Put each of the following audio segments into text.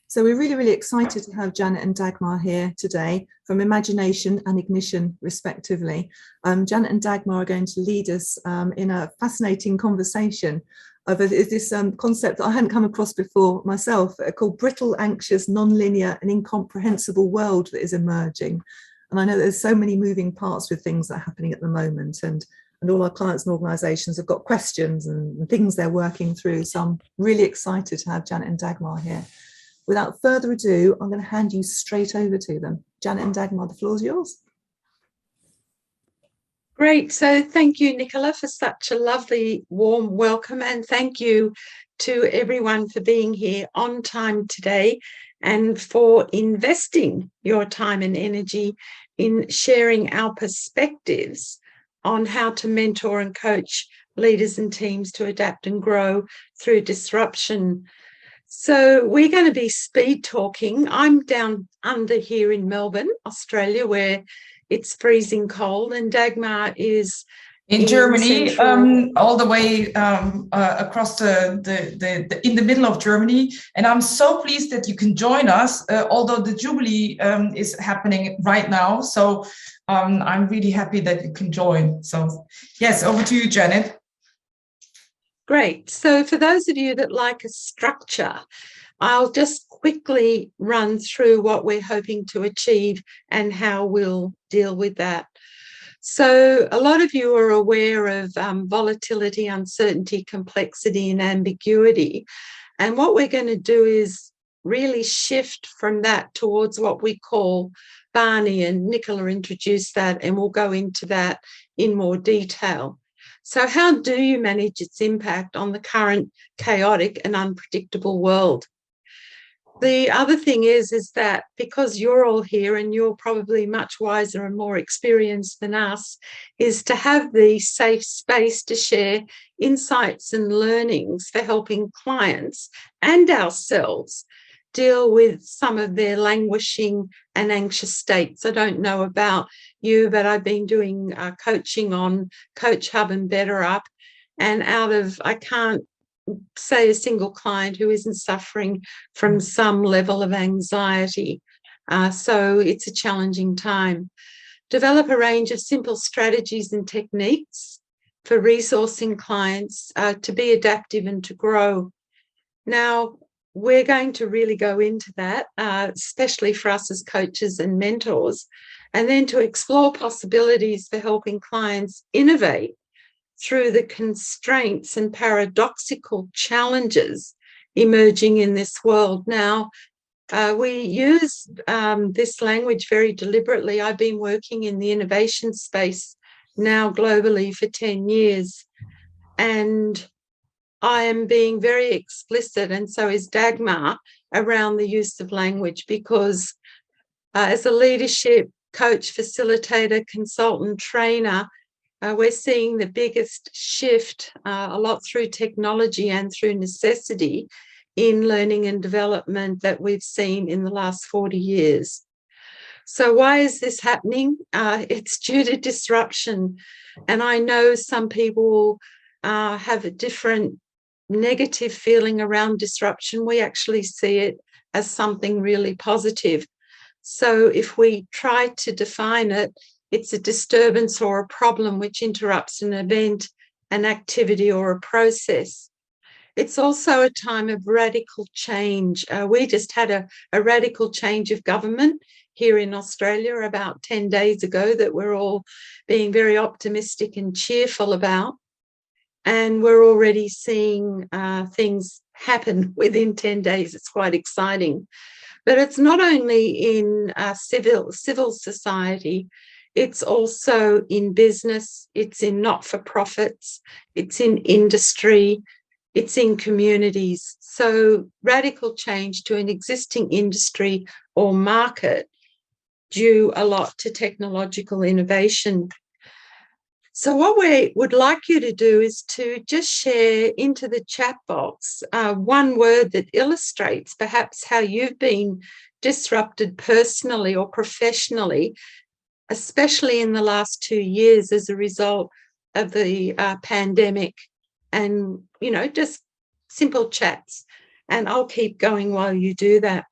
So we're really, really excited to have Janet and Dagmar here today from ImagineNation and Ignition, respectively. Janet and Dagmar are going to lead us in a fascinating conversation over this concept that I hadn't come across before myself, called brittle, anxious, non-linear and incomprehensible world that is emerging. And I know there's so many moving parts with things that are happening at the moment, and all our clients and organisations have got questions and things they're working through. So I'm really excited to have Janet and Dagmar here. Without further ado, I'm going to hand you straight over to them. Janet and Dagmar, the floor is yours. Great. So thank you, Nicola, for such a lovely, warm welcome. And thank you to everyone for being here on time today and for investing your time and energy in sharing our perspectives on how to mentor and coach leaders and teams to adapt and grow through disruption. So we're going to be speed talking. I'm down under here in Melbourne, Australia, where it's freezing cold, and Dagmar is in Germany, all the way across in the middle of Germany. And I'm so pleased that you can join us, although the Jubilee is happening right now. So I'm really happy that you can join. So yes, over to you, Janet. Great. So for those of you that like a structure, I'll just quickly run through what we're hoping to achieve and how we'll deal with that. So a lot of you are aware of volatility, uncertainty, complexity, and ambiguity. And what we're going to do is really shift from that towards what we call BANI, and Nicola introduced that, and we'll go into that in more detail. So how do you manage its impact on the current chaotic and unpredictable world? The other thing is that because you're all here and you're probably much wiser and more experienced than us, is to have the safe space to share insights and learnings for helping clients and ourselves deal with some of their languishing and anxious states. I don't know about you, but I've been doing coaching on Coach Hub and Better Up, and I can't say a single client who isn't suffering from some level of anxiety. So it's a challenging time. Develop a range of simple strategies and techniques for resourcing clients to be adaptive and to grow. Now, we're going to really go into that, especially for us as coaches and mentors, and then to explore possibilities for helping clients innovate through the constraints and paradoxical challenges emerging in this world. Now, we use this language very deliberately. I've been working in the innovation space now globally for 10 years, and I am being very explicit, and so is Dagmar, around the use of language, because as a leadership coach, facilitator, consultant, trainer, we're seeing the biggest shift, a lot through technology and through necessity, in learning and development that we've seen in the last 40 years. So why is this happening? It's due to disruption. And I know some people have a different negative feeling around disruption. We actually see it as something really positive. So if we try to define it, it's a disturbance or a problem which interrupts an event, an activity, or a process. It's also a time of radical change. We just had a radical change of government here in Australia about 10 days ago that we're all being very optimistic and cheerful about. And we're already seeing things happen within 10 days. It's quite exciting. But it's not only in civil society, it's also in business, it's in not-for-profits, it's in industry, it's in communities. So radical change to an existing industry or market due a lot to technological innovation. So what we would like you to do is to just share into the chat box one word that illustrates perhaps how you've been disrupted personally or professionally, especially in the last 2 years as a result of the pandemic, and, just simple chats. And I'll keep going while you do that.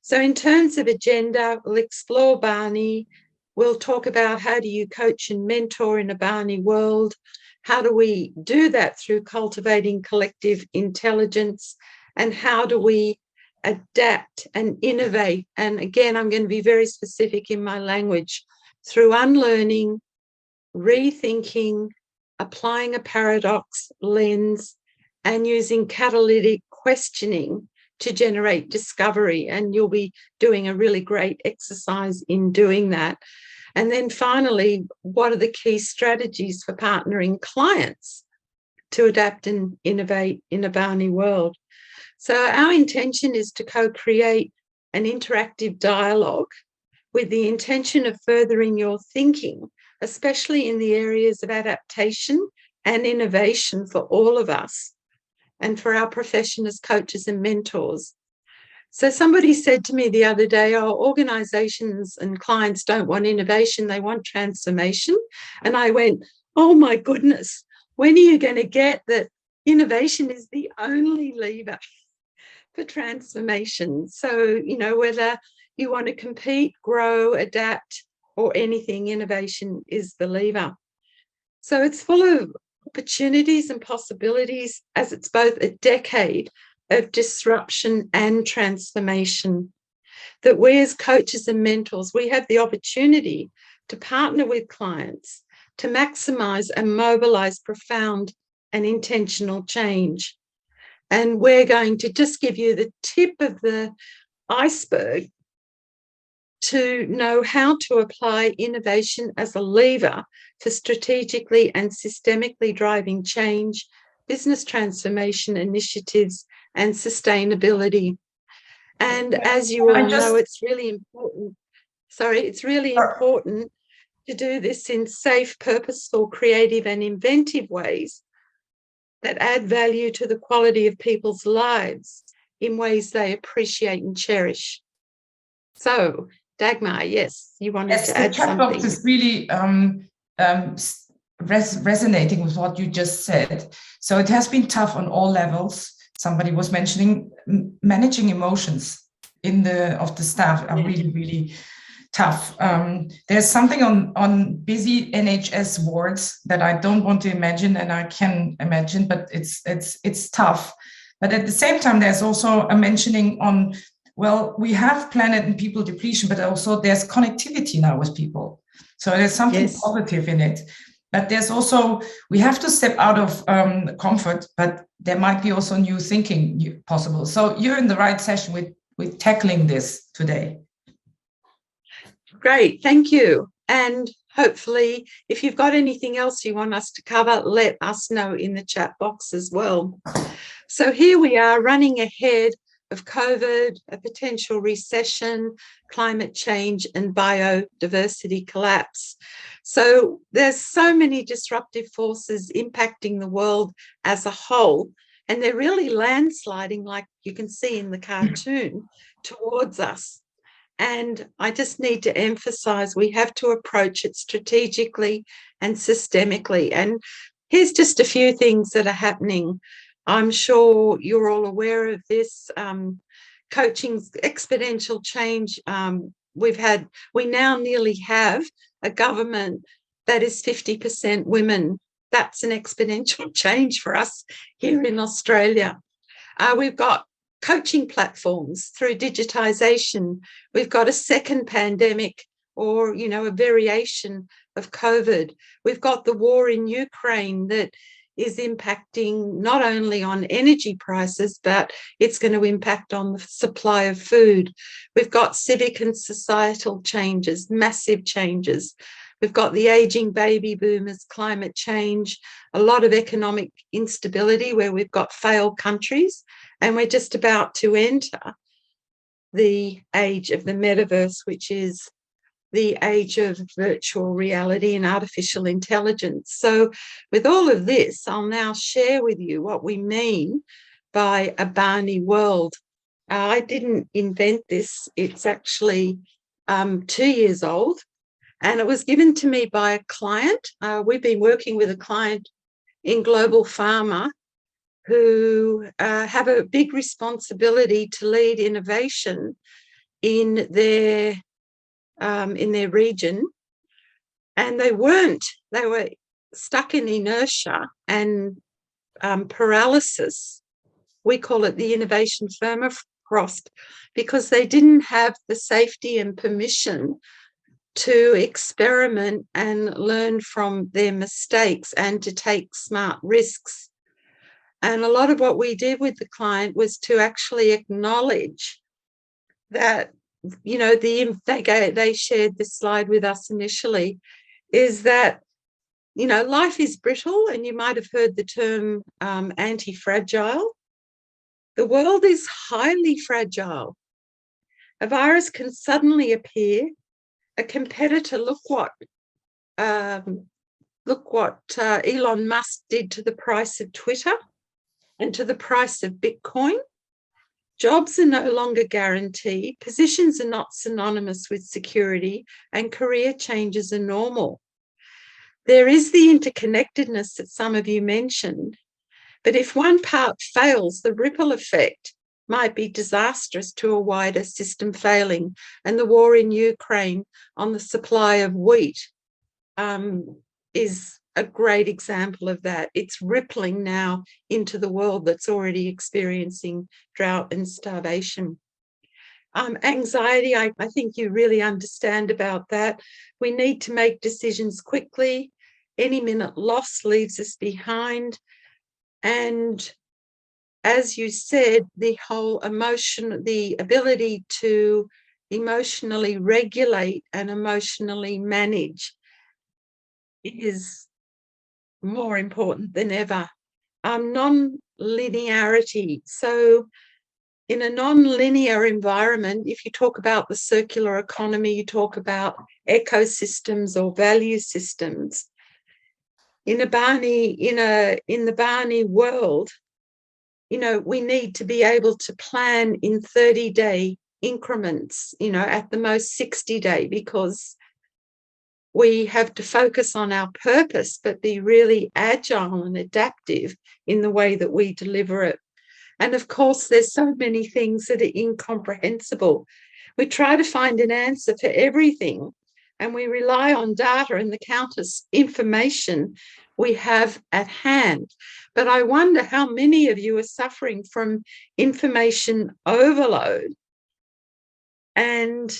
So in terms of agenda, we'll explore BANI. We'll talk about how do you coach and mentor in a BANI world? How do we do that through cultivating collective intelligence? And how do we adapt and innovate? And again, I'm going to be very specific in my language, through unlearning, rethinking, applying a paradox lens, and using catalytic questioning to generate discovery. And you'll be doing a really great exercise in doing that. And then finally, what are the key strategies for partnering clients to adapt and innovate in a BANI world? So our intention is to co-create an interactive dialogue with the intention of furthering your thinking, especially in the areas of adaptation and innovation for all of us and for our profession as coaches and mentors. So somebody said to me the other day, oh, organizations and clients don't want innovation, they want transformation. And I went, oh my goodness, when are you going to get that innovation is the only lever for transformation? So, you know, whether you want to compete, grow, adapt, or anything, innovation is the lever. So it's full of opportunities and possibilities, as it's both a decade of disruption and transformation, that we as coaches and mentors, we have the opportunity to partner with clients to maximize and mobilize profound and intentional change. And we're going to just give you the tip of the iceberg to know how to apply innovation as a lever for strategically and systemically driving change, business transformation initiatives, and sustainability. And as you all know, it's really important. It's really important to do this in safe, purposeful, creative, and inventive ways that add value to the quality of people's lives in ways they appreciate and cherish. So, Dagmar, yes, you wanted to add something. The chat box is really resonating with what you just said. So it has been tough on all levels. Somebody was mentioning managing emotions of the staff are really, really tough. There's something on busy NHS wards that I don't want to imagine, and I can imagine, but it's tough. But at the same time, there's also a mentioning on, well, we have planet and people depletion, but also there's connectivity now with people. So there's something positive in it. But there's also, we have to step out of comfort, but there might be also new thinking possible. So you're in the right session with tackling this today. Great, thank you. And hopefully, if you've got anything else you want us to cover, let us know in the chat box as well. So here we are running ahead of COVID, a potential recession, climate change, and biodiversity collapse. So there's so many disruptive forces impacting the world as a whole, and they're really landsliding, like you can see in the cartoon, towards us. And I just need to emphasize we have to approach it strategically and systemically. And here's just a few things that are happening. I'm sure you're all aware of this. Coaching's exponential change. We now nearly have a government that is 50% women. That's an exponential change for us here in Australia. We've got coaching platforms through digitization. We've got a second pandemic, or, you know, a variation of COVID. We've got the war in Ukraine that is impacting not only on energy prices, but it's going to impact on the supply of food. We've got civic and societal changes, massive changes. We've got the aging baby boomers, climate change, a lot of economic instability where we've got failed countries, and we're just about to enter the age of the metaverse, which is the age of virtual reality and artificial intelligence. So with all of this, I'll now share with you what we mean by a BANI world. I didn't invent this. It's actually 2 years old, and it was given to me by a client. We've been working with a client in global pharma who have a big responsibility to lead innovation in their region, and they were stuck in inertia and paralysis. We call it the innovation permafrost, because they didn't have the safety and permission to experiment and learn from their mistakes and to take smart risks. And a lot of what we did with the client was to actually acknowledge that, you know, they shared this slide with us initially, is that, you know, life is brittle, and you might have heard the term anti-fragile. The world is highly fragile. A virus can suddenly appear. A competitor, look what Elon Musk did to the price of Twitter and to the price of Bitcoin. Jobs are no longer guaranteed, positions are not synonymous with security, and career changes are normal. There is the interconnectedness that some of you mentioned, but if one part fails, the ripple effect might be disastrous to a wider system failing. And the war in Ukraine on the supply of wheat is a great example of that. It's rippling now into the world that's already experiencing drought and starvation. Anxiety, I think you really understand about that. We need to make decisions quickly. Any minute lost leaves us behind. And as you said, the whole the ability to emotionally regulate and emotionally manage is more important than ever. Non-linearity. So in a non-linear environment, if you talk about the circular economy, you talk about ecosystems or value systems. In the BANI world, you know, we need to be able to plan in 30-day increments, you know, at the most 60-day, because we have to focus on our purpose, but be really agile and adaptive in the way that we deliver it. And of course, there's so many things that are incomprehensible. We try to find an answer for everything, and we rely on data and the countless information we have at hand. But I wonder how many of you are suffering from information overload, and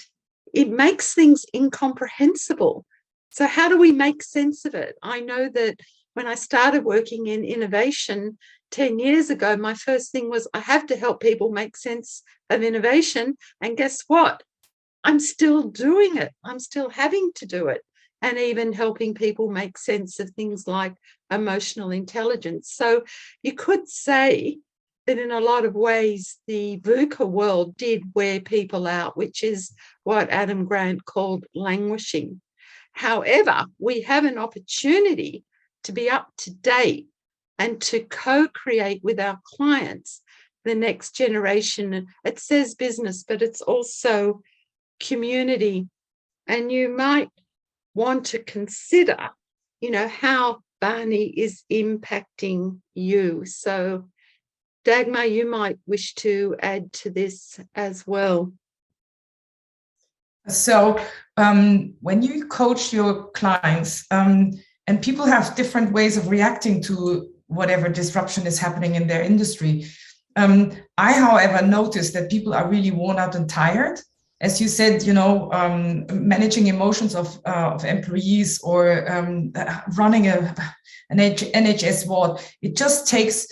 it makes things incomprehensible. So how do we make sense of it? I know that when I started working in innovation 10 years ago, my first thing was I have to help people make sense of innovation. And guess what? I'm still doing it. I'm still having to do it. And even helping people make sense of things like emotional intelligence. So you could say that in a lot of ways, the VUCA world did wear people out, which is what Adam Grant called languishing. However, we have an opportunity to be up to date and to co-create with our clients the next generation. It says business, but it's also community. And you might want to consider, you know, how BANI is impacting you. So Dagmar, you might wish to add to this as well. So when you coach your clients, and people have different ways of reacting to whatever disruption is happening in their industry, I, however, notice that people are really worn out and tired. As you said, you know, managing emotions of employees or running an NHS ward, it just takes,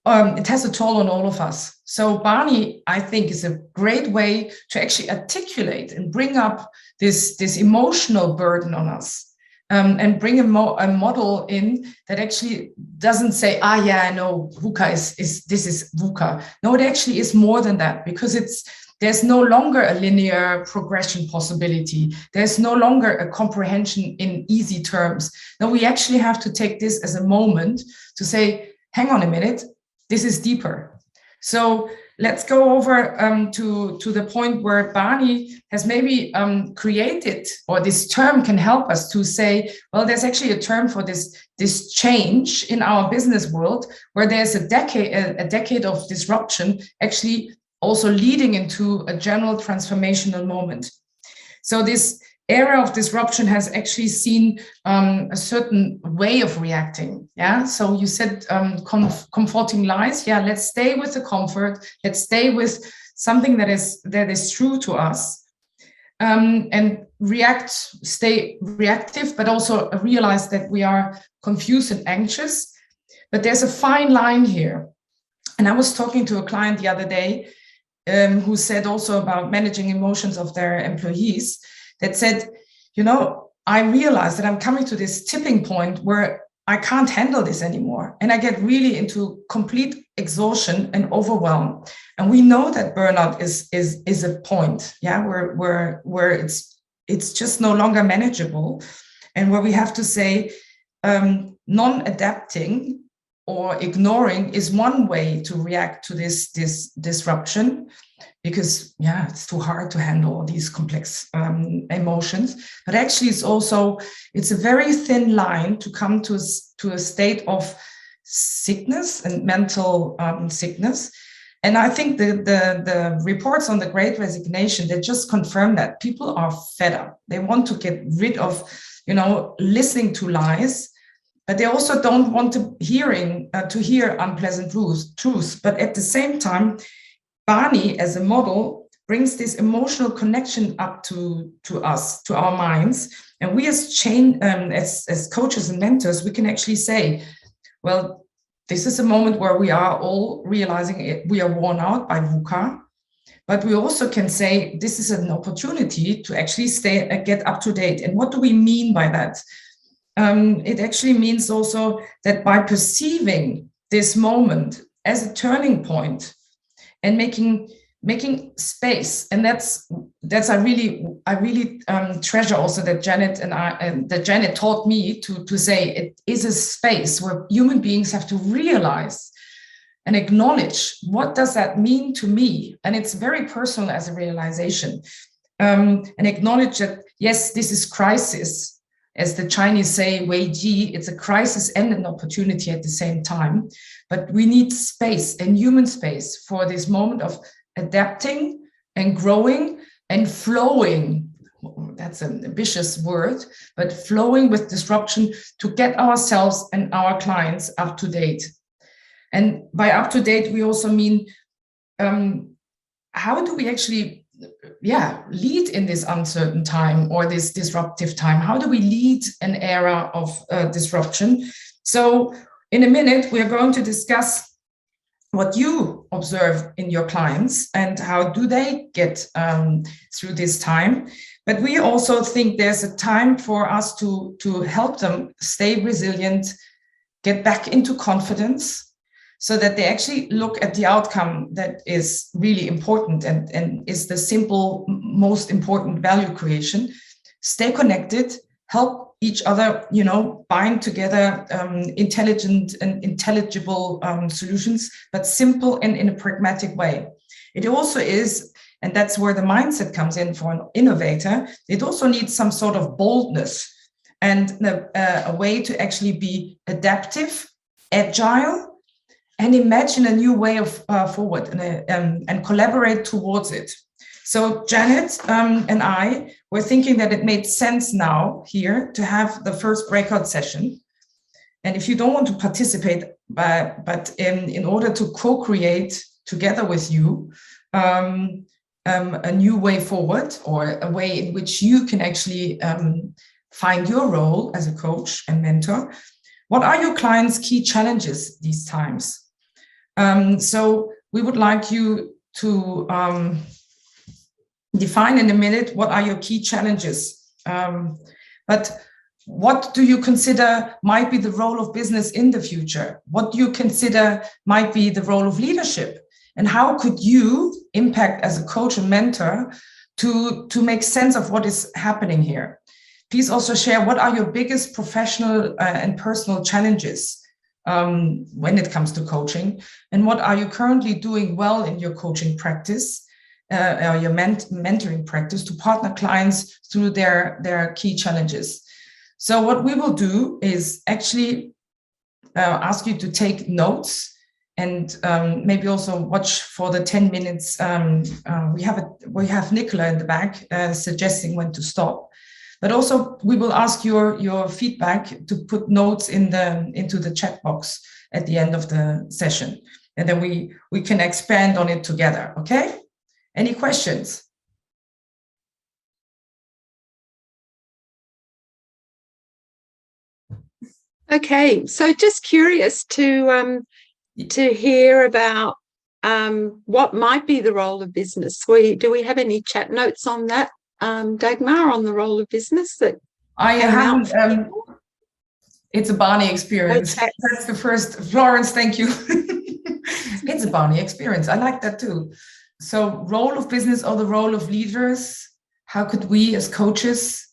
it has a toll on all of us. So BANI, I think, is a great way to actually articulate and bring up this emotional burden on us. And bring a model in that actually doesn't say, yeah, I know VUCA this is VUCA. No, it actually is more than that, because there's no longer a linear progression possibility. There's no longer a comprehension in easy terms. No, we actually have to take this as a moment to say, hang on a minute, this is deeper. So let's go over to the point where BANI has maybe created, or this term can help us to say, well, there's actually a term for this change in our business world, where there's a decade of disruption actually also leading into a general transformational moment. So this era of disruption has actually seen a certain way of reacting. Yeah. So you said comforting lies. Yeah. Let's stay with the comfort. Let's stay with something that is true to us, and stay reactive, but also realize that we are confused and anxious. But there's a fine line here. And I was talking to a client the other day who said also about managing emotions of their employees, that said, you know, I realize that I'm coming to this tipping point where I can't handle this anymore. And I get really into complete exhaustion and overwhelm. And we know that burnout is a point, yeah, where it's just no longer manageable, and where we have to say non-adapting or ignoring is one way to react to this disruption, because yeah, it's too hard to handle these complex emotions. But actually, it's a very thin line to come to a state of sickness and mental sickness. And I think the reports on the Great Resignation, they just confirm that people are fed up. They want to get rid of, listening to lies, but they also don't want to hear unpleasant truths. But at the same time, BANI as a model brings this emotional connection up to us, to our minds. And we as coaches and mentors, we can actually say, well, this is a moment where we are all realizing we are worn out by VUCA, but we also can say this is an opportunity to actually get up to date. And what do we mean by that? It actually means also that by perceiving this moment as a turning point and making space, and that's I really treasure also that Janet taught me to say it is a space where human beings have to realize and acknowledge what does that mean to me, and it's very personal as a realization, and acknowledge that yes, this is crisis. As the Chinese say, Wei Ji, it's a crisis and an opportunity at the same time. But we need space and human space for this moment of adapting and growing and flowing. That's an ambitious word, but flowing with disruption to get ourselves and our clients up to date. And by up to date, we also mean how do we actually lead in this uncertain time or this disruptive time? How do we lead an era of disruption? So in a minute, we are going to discuss what you observe in your clients and how do they get through this time. But we also think there's a time for us to help them stay resilient, get back into confidence, so that they actually look at the outcome that is really important and is the simple, most important value creation. Stay connected, help each other, bind together intelligent and intelligible solutions, but simple and in a pragmatic way. It also is, and that's where the mindset comes in for an innovator, it also needs some sort of boldness and a way to actually be adaptive, agile, and imagine a new way of forward and collaborate towards it. So Janet and I were thinking that it made sense now here to have the first breakout session. And if you don't want to participate, but in order to co-create together with you a new way forward, or a way in which you can actually find your role as a coach and mentor, what are your clients' key challenges these times? So we would like you to define in a minute what are your key challenges. But what do you consider might be the role of business in the future? What do you consider might be the role of leadership? And how could you impact as a coach and mentor to make sense of what is happening here? Please also share what are your biggest professional and personal challenges when it comes to coaching, and what are you currently doing well in your coaching practice, or your mentoring practice, to partner clients through their key challenges. So what we will do is actually ask you to take notes And maybe also watch for the 10 minutes. We have Nicola in the back suggesting when to stop. But also we will ask your feedback to put notes into the chat box at the end of the session. And then we can expand on it together, okay? Any questions? Okay, so just curious to hear about what might be the role of business. Do we have any chat notes on that, Dagmar, on the role of business that I haven't. It's a BANI experience. Okay. That's the first. Florence, thank you. It's a BANI experience. I like that too. So, role of business or the role of leaders. How could we as coaches?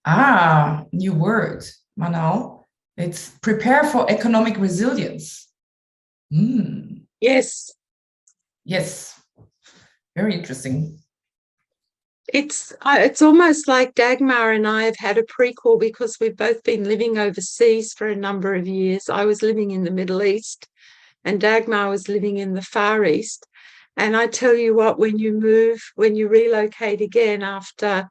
New word, Manal. It's prepare for economic resilience. Yes. Yes. Very interesting. It's almost like Dagmar and I have had a prequel because we've both been living overseas for a number of years. I was living in the Middle East and Dagmar was living in the Far East. And I tell you what, when you relocate again after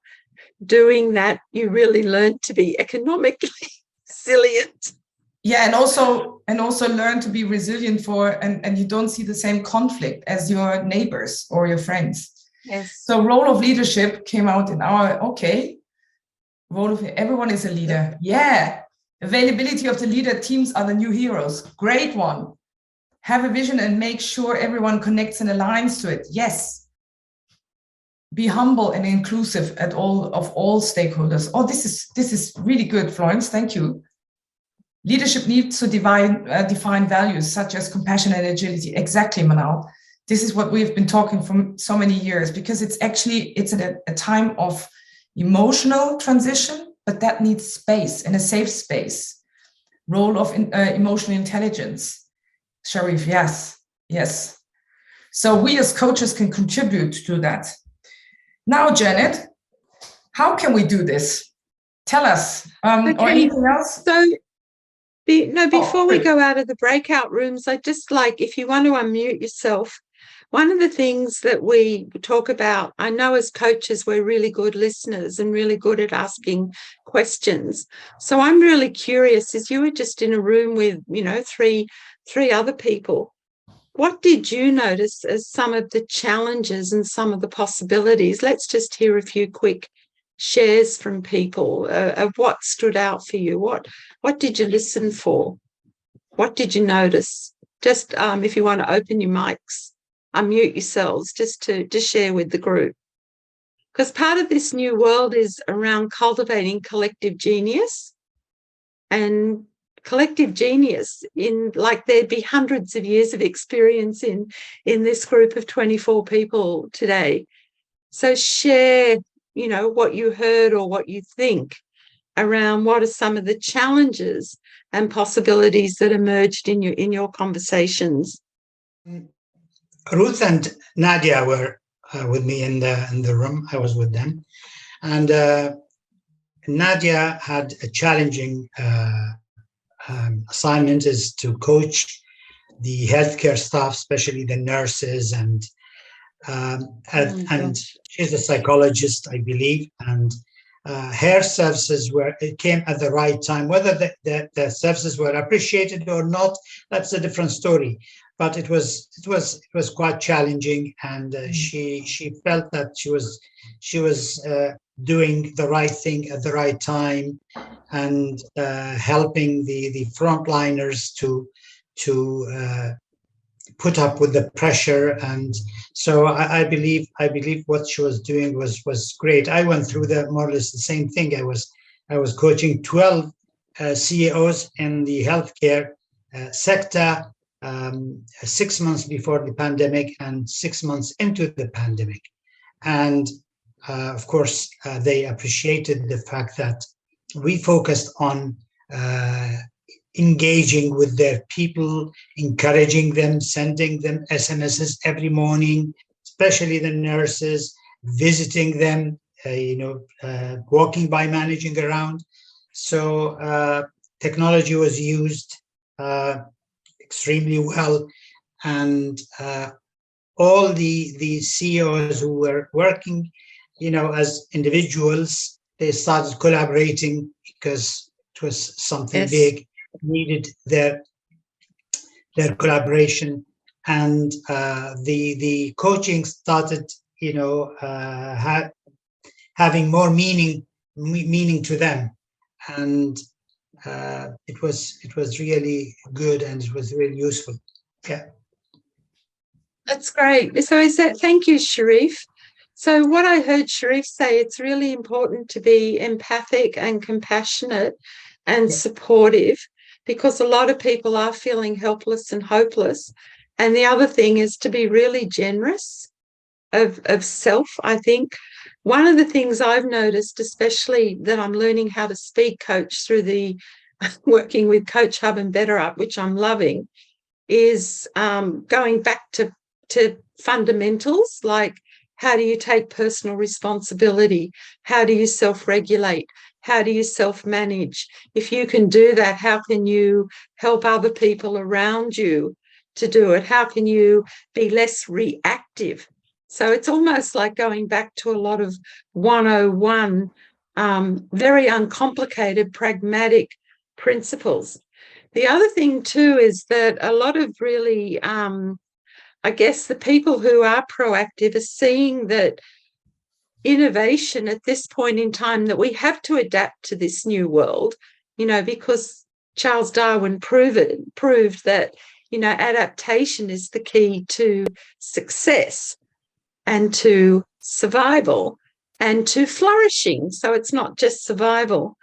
doing that, you really learn to be economically resilient. Yeah, and also learn to be resilient and you don't see the same conflict as your neighbors or your friends. Yes. So role of leadership came out in our, role of everyone is a leader. Yeah. Availability of the leader, teams are the new heroes. Great one. Have a vision and make sure everyone connects and aligns to it. Yes. Be humble and inclusive of all stakeholders. Oh, this is really good, Florence. Thank you. Leadership needs to define values such as compassion and agility. Exactly, Manal. This is what we've been talking for so many years, because it's a time of emotional transition, but that needs space and a safe space. Role of emotional intelligence. Sharif, yes. So we as coaches can contribute to that. Now, Janet, how can we do this? Tell us, or anything else? So, before we go out of the breakout rooms, I just like, if you want to unmute yourself, one of the things that we talk about, I know as coaches, we're really good listeners and really good at asking questions. So I'm really curious, as you were just in a room with, three other people, what did you notice as some of the challenges and some of the possibilities? Let's just hear a few quick shares from people of what stood out for you. What did you listen for? What did you notice? Just if you want to open your mics, unmute yourselves just to share with the group. Because part of this new world is around cultivating collective genius. And collective genius, there'd be hundreds of years of experience in this group of 24 people today. So share, what you heard or what you think around what are some of the challenges and possibilities that emerged in your conversations. Ruth and Nadia were with me in the room. I was with them, and Nadia had a challenging assignment, is to coach the healthcare staff, especially the nurses, and she's a psychologist, I believe, and her services came at the right time. Whether the services were appreciated or not, that's a different story. But it was quite challenging, and she felt that she was doing the right thing at the right time, and helping the frontliners to put up with the pressure. And so I believe what she was doing was great. I went through more or less the same thing. I was coaching 12 CEOs in the healthcare sector 6 months before the pandemic and 6 months into the pandemic. And of course, they appreciated the fact that we focused on engaging with their people, encouraging them, sending them SMSs every morning, especially the nurses, visiting them, walking by, managing around. So technology was used extremely well. and all the CEOs who were working, as individuals, they started collaborating because it was something big, needed their collaboration, and the coaching started, having more meaning to them, and it was really good, and it was really useful. Yeah. That's great. So thank you, Sharif. So what I heard Sharif say, it's really important to be empathic and compassionate and supportive, because a lot of people are feeling helpless and hopeless. And the other thing is to be really generous of self, I think. One of the things I've noticed, especially that I'm learning how to speak coach through the working with Coach Hub and Better Up, which I'm loving, is going back to fundamentals, like how do you take personal responsibility? How do you self-regulate? How do you self-manage? If you can do that, how can you help other people around you to do it? How can you be less reactive? So it's almost like going back to a lot of 101, very uncomplicated, pragmatic principles. The other thing too is that a lot of really, I guess the people who are proactive are seeing that innovation at this point in time, that we have to adapt to this new world, because Charles Darwin proved that, adaptation is the key to success and to survival and to flourishing. So it's not just survival.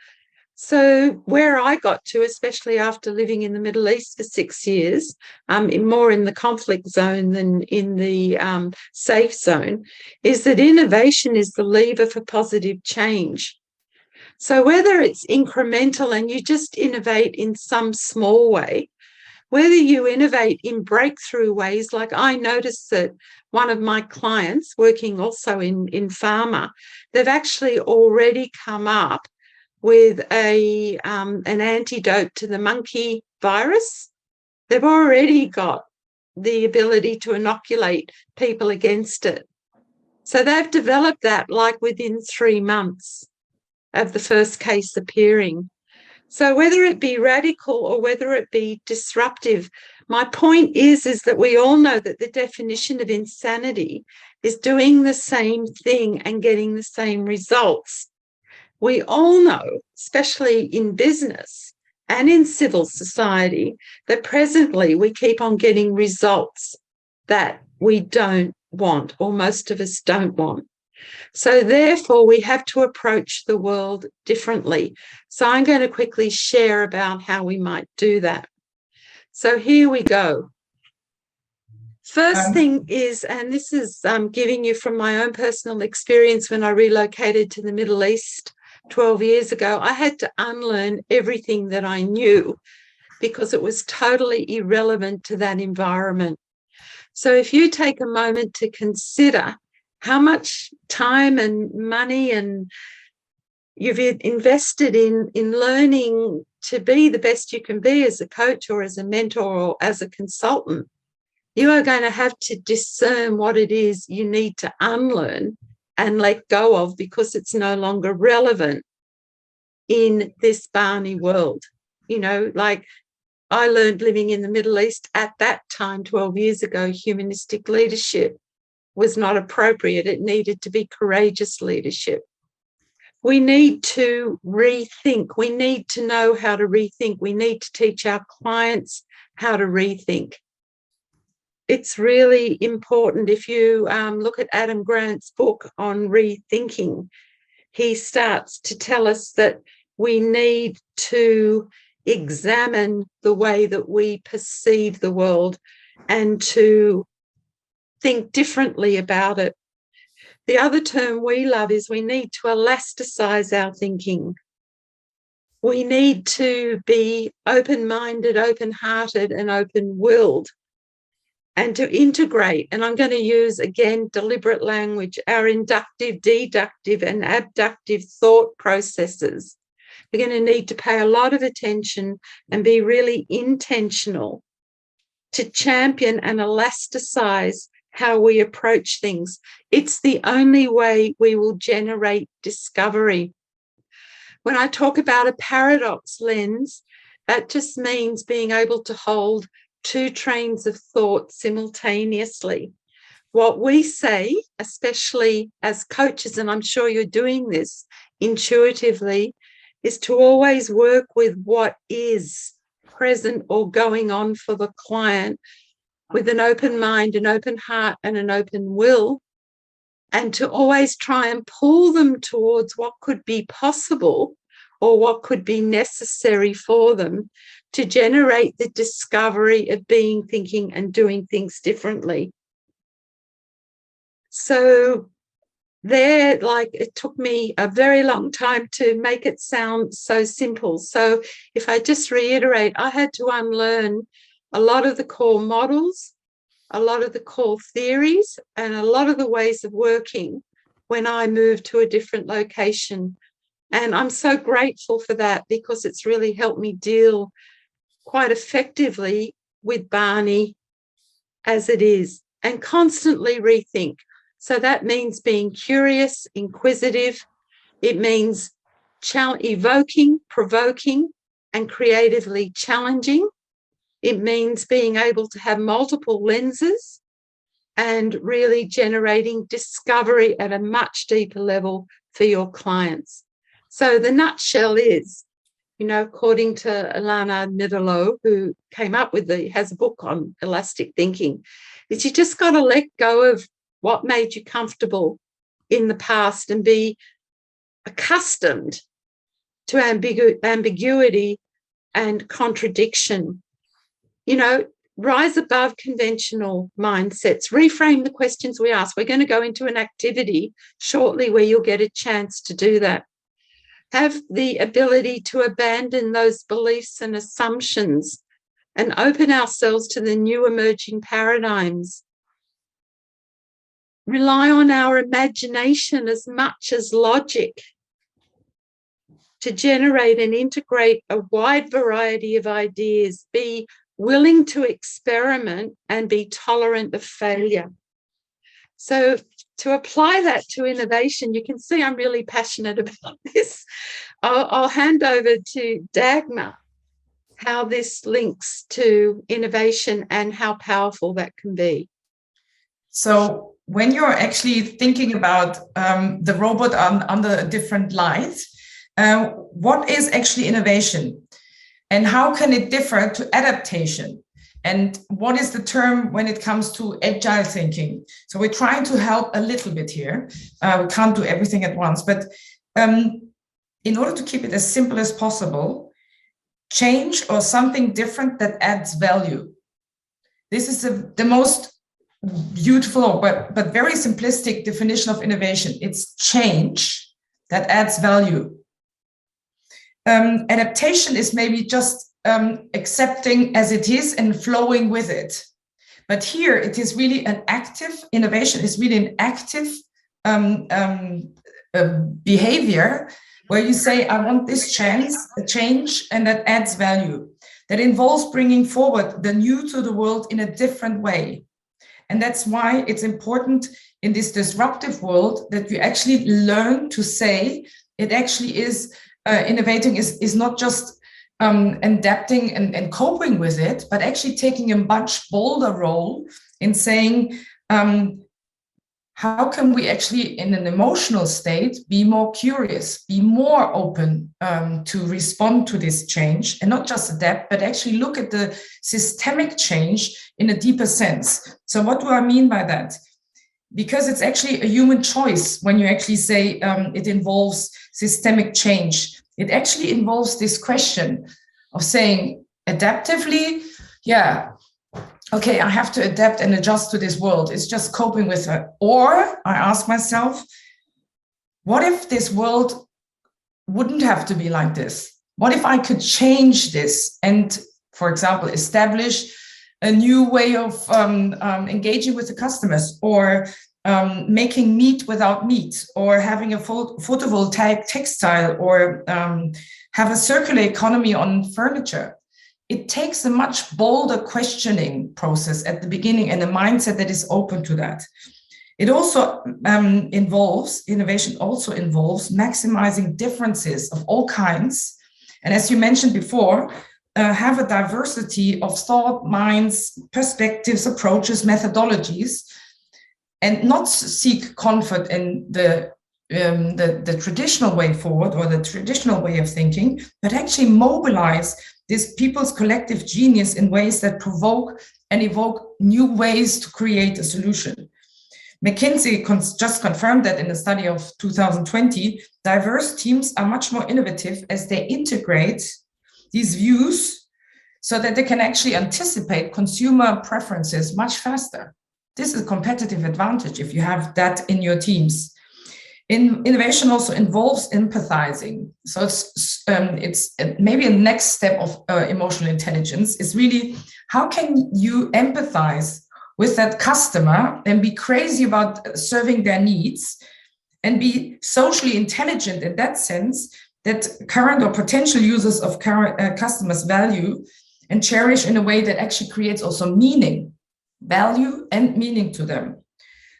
So where I got to, especially after living in the Middle East for 6 years, more in the conflict zone than in the safe zone, is that innovation is the lever for positive change. So whether it's incremental and you just innovate in some small way, whether you innovate in breakthrough ways, like I noticed that one of my clients working also in pharma, they've actually already come up with an antidote to the monkey virus. They've already got the ability to inoculate people against it. So they've developed that like within 3 months of the first case appearing. So whether it be radical or whether it be disruptive, my point is that we all know that the definition of insanity is doing the same thing and getting the same results. We all know, especially in business and in civil society, that presently we keep on getting results that we don't want, or most of us don't want. So therefore, we have to approach the world differently. So I'm going to quickly share about how we might do that. So here we go. First thing is, and this is giving you from my own personal experience when I relocated to the Middle East 12 years ago, I had to unlearn everything that I knew because it was totally irrelevant to that environment. So if you take a moment to consider how much time and money and you've invested in learning to be the best you can be as a coach or as a mentor or as a consultant, you are going to have to discern what it is you need to unlearn and let go of because it's no longer relevant in this BANI world. Like I learned living in the Middle East at that time, 12 years ago, humanistic leadership was not appropriate. It needed to be courageous leadership. We need to rethink. We need to know how to rethink. We need to teach our clients how to rethink. It's really important. If you look at Adam Grant's book on rethinking, he starts to tell us that we need to examine the way that we perceive the world and to think differently about it. The other term we love is we need to elasticize our thinking. We need to be open-minded, open-hearted, and open-willed, and to integrate, and I'm going to use, again, deliberate language, our inductive, deductive, and abductive thought processes. We're going to need to pay a lot of attention and be really intentional to champion and elasticize how we approach things. It's the only way we will generate discovery. When I talk about a paradox lens, that just means being able to hold two trains of thought simultaneously. What we say, especially as coaches, and I'm sure you're doing this intuitively, is to always work with what is present or going on for the client with an open mind, an open heart, and an open will, and to always try and pull them towards what could be possible or what could be necessary for them to generate the discovery of being, thinking, and doing things differently. So there, like, it took me a very long time to make it sound so simple. So if I just reiterate, I had to unlearn a lot of the core models, a lot of the core theories, and a lot of the ways of working when I moved to a different location. And I'm so grateful for that, because it's really helped me deal quite effectively with BANI as it is, and constantly rethink. So that means being curious, inquisitive. It means evoking, provoking, and creatively challenging. It means being able to have multiple lenses and really generating discovery at a much deeper level for your clients. So the nutshell is, according to Ilana Nidalo, who came up with has a book on elastic thinking, is you just got to let go of what made you comfortable in the past and be accustomed to ambiguity and contradiction. Rise above conventional mindsets, reframe the questions we ask. We're going to go into an activity shortly where you'll get a chance to do that. Have the ability to abandon those beliefs and assumptions and open ourselves to the new emerging paradigms. Rely on our imagination as much as logic to generate and integrate a wide variety of ideas. Be willing to experiment and be tolerant of failure. So to apply that to innovation, you can see I'm really passionate about this. I'll hand over to Dagmar, how this links to innovation and how powerful that can be. So when you're actually thinking about the robot under a different light, what is actually innovation? And how can it differ to adaptation? And what is the term when it comes to agile thinking? So we're trying to help a little bit here. We can't do everything at once, but in order to keep it as simple as possible, change or something different that adds value. This is the most beautiful but very simplistic definition of innovation. It's change that adds value. Adaptation is maybe just accepting as it is and flowing with it. But here it is really an active, innovation is really an active behavior where you say, I want this change, and that adds value. That involves bringing forward the new to the world in a different way. And that's why it's important in this disruptive world that you actually learn to say it actually is innovating is not just adapting and coping with it, but actually taking a much bolder role in saying, how can we actually, in an emotional state, be more curious, be more open to respond to this change, and not just adapt, but actually look at the systemic change in a deeper sense. So what do I mean by that? Because it's actually a human choice when you actually say it involves systemic change. It actually involves this question of saying adaptively, yeah, okay, I have to adapt and adjust to this world. It's just coping with it. Or I ask myself, what if this world wouldn't have to be like this? What if I could change this and, for example, establish a new way of engaging with the customers, or making meat without meat, or having a photovoltaic textile, or have a circular economy on furniture? it takes a much bolder questioning process at the beginning and a mindset that is open to that. It also innovation also involves maximizing differences of all kinds. And as you mentioned before, have a diversity of thought, minds, perspectives, approaches, methodologies, and not seek comfort in the traditional way forward or the traditional way of thinking, but actually mobilize this people's collective genius in ways that provoke and evoke new ways to create a solution. McKinsey just confirmed that in a study of 2020, diverse teams are much more innovative as they integrate these views so that they can actually anticipate consumer preferences much faster. This is a competitive advantage if you have that in your teams. Innovation also involves empathizing. So it's maybe a next step of emotional intelligence is really how can you empathize with that customer and be crazy about serving their needs and be socially intelligent in that sense that current or potential users of current customers value and cherish in a way that actually creates also meaning, value and meaning to them.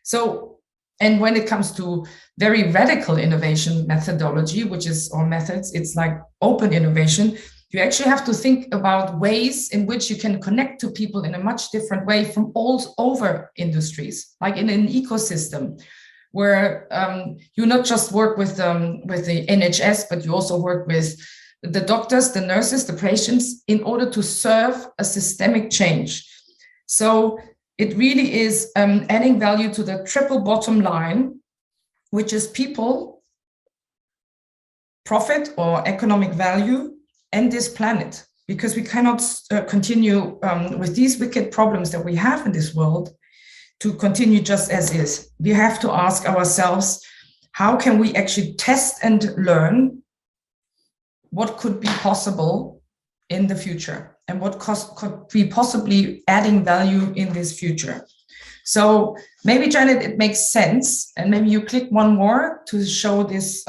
So, and when it comes to very radical innovation methodology, which is, or methods, it's like open innovation, you actually have to think about ways in which you can connect to people in a much different way from all over industries, like in an ecosystem where you not just work with the NHS, but you also work with the doctors, the nurses, the patients in order to serve a systemic change. So it really is adding value to the triple bottom line, which is people, profit or economic value, and this planet, because we cannot continue with these wicked problems that we have in this world to continue just as is. We have to ask ourselves, how can we actually test and learn what could be possible in the future and what could be possibly adding value in this future. So maybe, Janet, it makes sense, and maybe you click one more to show this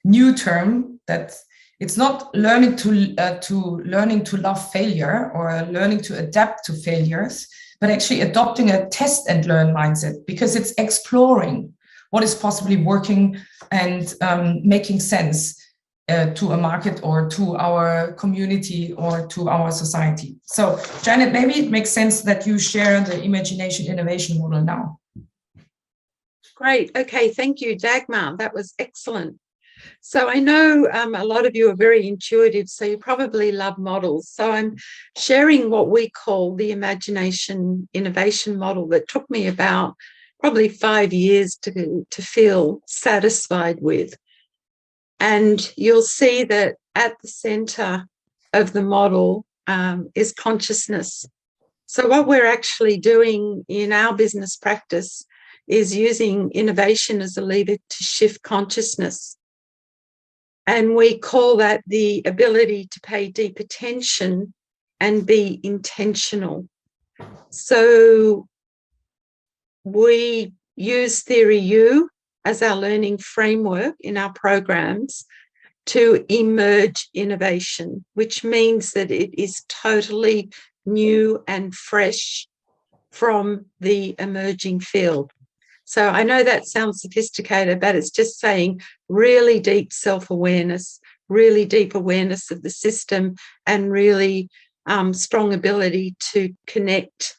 new term that it's not learning to love failure or learning to adapt to failures, but actually adopting a test and learn mindset, because it's exploring what is possibly working and making sense to a market or to our community or to our society. So, Janet, maybe it makes sense that you share the ImagineNation innovation model now. Great. Okay. Thank you, Dagmar. That was excellent. So I know a lot of you are very intuitive, so you probably love models. So I'm sharing what we call the ImagineNation innovation model that took me about probably 5 years to feel satisfied with. And you'll see that at the center of the model is consciousness. So what we're actually doing in our business practice is using innovation as a lever to shift consciousness. And we call that the ability to pay deep attention and be intentional. So we use Theory U as our learning framework in our programs to emerge innovation, which means that it is totally new and fresh from the emerging field. So I know that sounds sophisticated, but it's just saying really deep self-awareness, really deep awareness of the system, and really strong ability to connect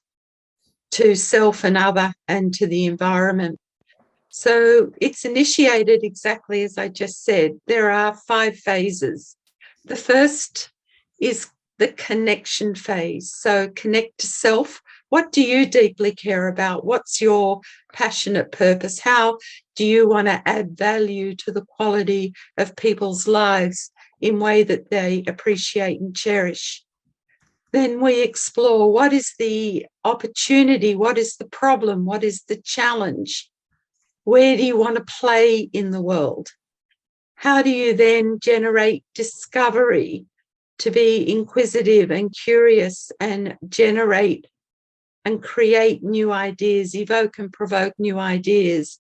to self and other and to the environment. So it's initiated exactly as I just said. There are 5 phases. The first is the connection phase. So connect to self. What do you deeply care about? What's your passionate purpose? How do you want to add value to the quality of people's lives in a way that they appreciate and cherish? Then we explore what is the opportunity, what is the problem, what is the challenge? Where do you want to play in the world? How do you then generate discovery to be inquisitive and curious and generate and create new ideas, evoke and provoke new ideas?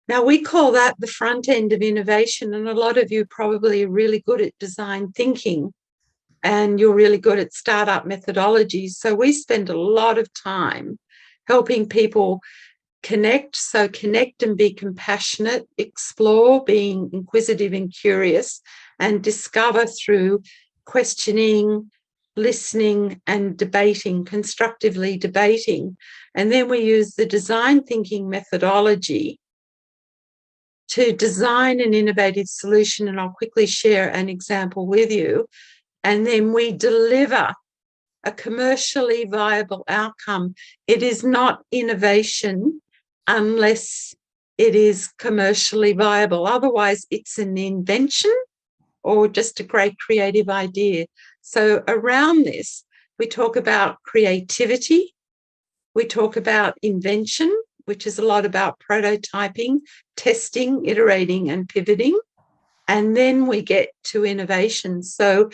Now, we call that the front end of innovation, and a lot of you probably are really good at design thinking and you're really good at startup methodologies. So we spend a lot of time helping people connect. So connect and be compassionate, explore, being inquisitive and curious, and discover through questioning, listening, and debating, constructively debating. And then we use the design thinking methodology to design an innovative solution. And I'll quickly share an example with you. And then we deliver a commercially viable outcome. It is not innovation unless it is commercially viable. Otherwise, it's an invention or just a great creative idea. So around this, we talk about creativity, we talk about invention, which is a lot about prototyping, testing, iterating, and pivoting. And then we get to innovation. So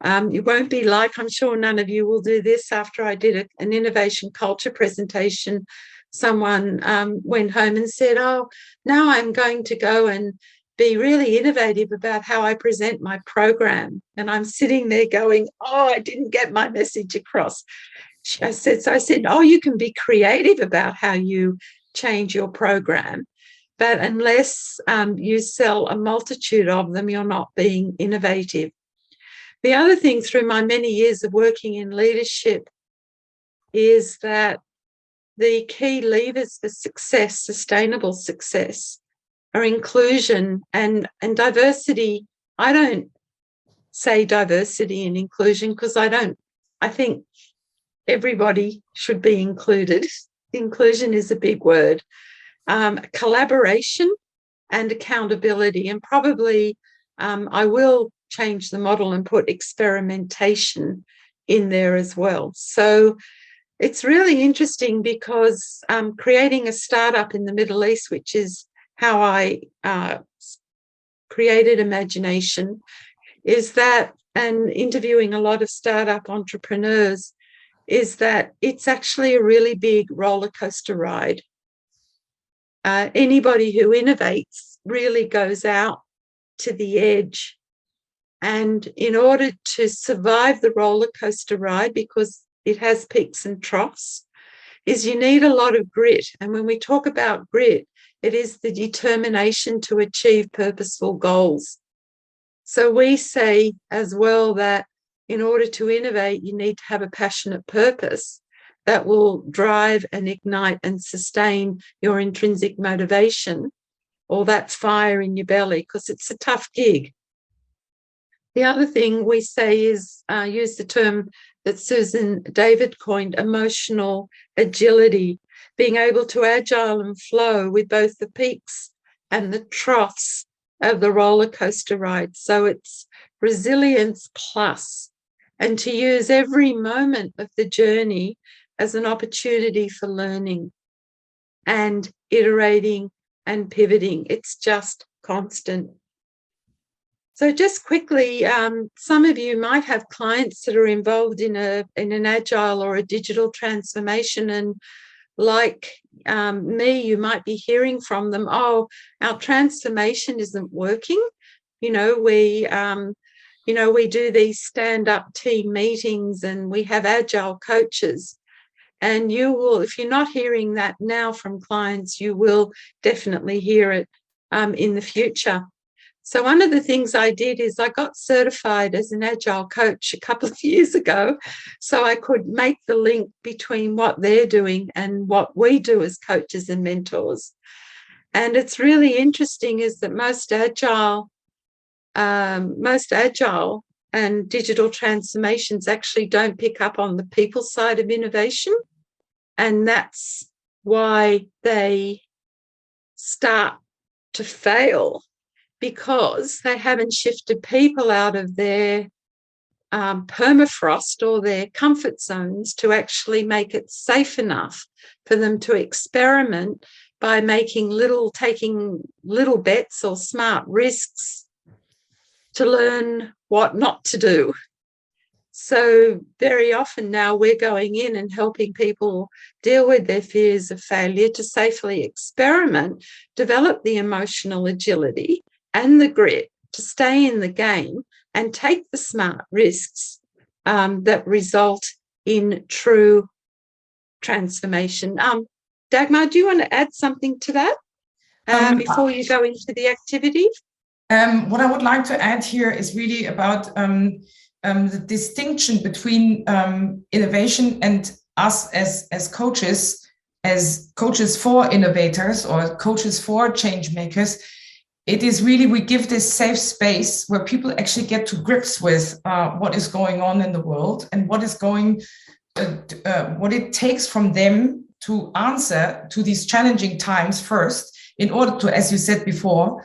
it won't be like, I'm sure none of you will do this, after I did an innovation culture presentation, someone went home and said, oh, now I'm going to go and be really innovative about how I present my program. And I'm sitting there going, oh, I didn't get my message across. I said, oh, you can be creative about how you change your program, but unless you sell a multitude of them, you're not being innovative. The other thing through my many years of working in leadership is that the key levers for success, sustainable success, are inclusion and diversity. I don't say diversity and inclusion because I think everybody should be included. Inclusion is a big word. Collaboration and accountability, and probably I will change the model and put experimentation in there as well. So it's really interesting because creating a startup in the Middle East, which is how I created ImagineNation, is that, and interviewing a lot of startup entrepreneurs, is that it's actually a really big roller coaster ride. Anybody who innovates really goes out to the edge. And in order to survive the roller coaster ride, because it has peaks and troughs, is you need a lot of grit. And when we talk about grit, it is the determination to achieve purposeful goals. So we say as well that in order to innovate, you need to have a passionate purpose that will drive and ignite and sustain your intrinsic motivation, or that fire in your belly, because it's a tough gig. The other thing we say is use the term that Susan David coined, emotional agility, being able to agile and flow with both the peaks and the troughs of the roller coaster ride. So it's resilience plus, and to use every moment of the journey as an opportunity for learning and iterating and pivoting. It's just constant. So just quickly, some of you might have clients that are involved in an agile or a digital transformation, and like me, you might be hearing from them, oh, our transformation isn't working. We do these stand-up team meetings and we have agile coaches. And you will, if you're not hearing that now from clients, you will definitely hear it in the future. So one of the things I did is I got certified as an agile coach a couple of years ago, so I could make the link between what they're doing and what we do as coaches and mentors. And it's really interesting is that most agile and digital transformations actually don't pick up on the people side of innovation. And that's why they start to fail, because they haven't shifted people out of their permafrost or their comfort zones to actually make it safe enough for them to experiment by taking little bets or smart risks to learn what not to do. So very often now we're going in and helping people deal with their fears of failure to safely experiment, develop the emotional agility and the grit to stay in the game and take the smart risks that result in true transformation. Dagmar, do you want to add something to that before you go into the activity? What I would like to add here is really about the distinction between innovation and us as coaches for innovators or coaches for change makers. It is really, we give this safe space where people actually get to grips with what is going on in the world and what is what it takes from them to answer to these challenging times first, in order to, as you said before,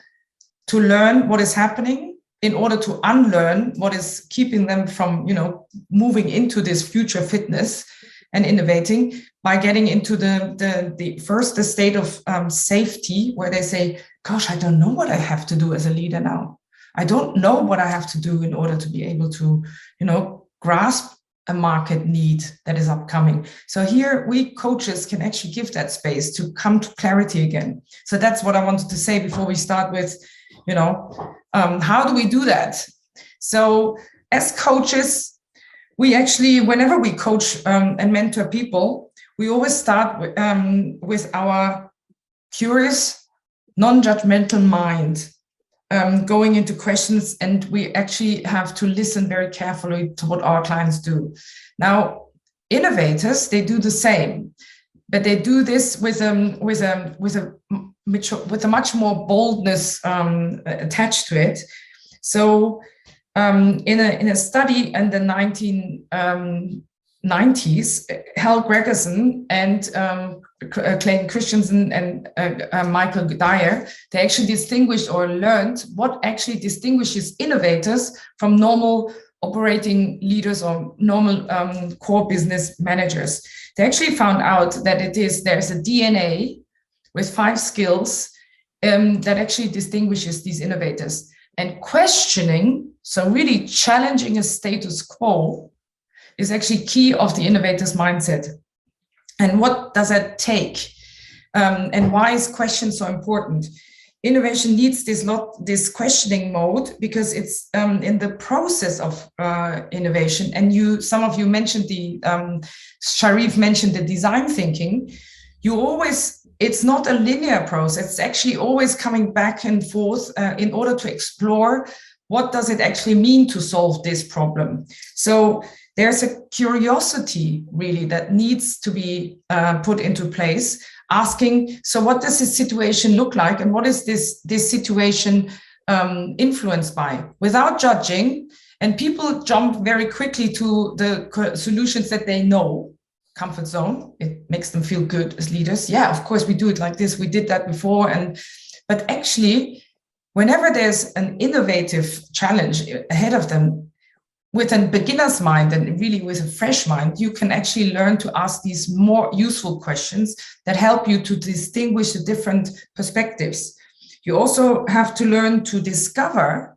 to learn what is happening, in order to unlearn what is keeping them from, moving into this future fitness and innovating, by getting into the state of safety, where they say, gosh, I don't know what I have to do as a leader now. I don't know what I have to do in order to be able to, grasp a market need that is upcoming. So here we coaches can actually give that space to come to clarity again. So that's what I wanted to say before we start with, how do we do that? So as coaches, we actually, whenever we coach and mentor people, we always start with our curious, non-judgmental mind, going into questions, and we actually have to listen very carefully to what our clients do. Now, innovators, they do the same, but they do this with a much more boldness attached to it. So in a study in the 1990s, Hal Gregerson and Clayton Christensen and Michael Dyer, they actually distinguished or learned what actually distinguishes innovators from normal operating leaders or normal core business managers. They actually found out that there's a DNA with 5 skills that actually distinguishes these innovators. And questioning, so really challenging a status quo, is actually key of the innovator's mindset. And what does that take? And why is question so important? Innovation needs this questioning mode, because it's in the process of innovation. And some of you mentioned Sharif mentioned the design thinking. It's not a linear process. It's actually always coming back and forth in order to explore what does it actually mean to solve this problem. So there's a curiosity really that needs to be put into place, asking, so what does this situation look like, and what is this situation influenced by, without judging. And people jump very quickly to the solutions that they know, comfort zone. It makes them feel good as leaders. Yeah, of course we do it like this. We did that before. But actually, whenever there's an innovative challenge ahead of them, with a beginner's mind and really with a fresh mind, you can actually learn to ask these more useful questions that help you to distinguish the different perspectives. You also have to learn to discover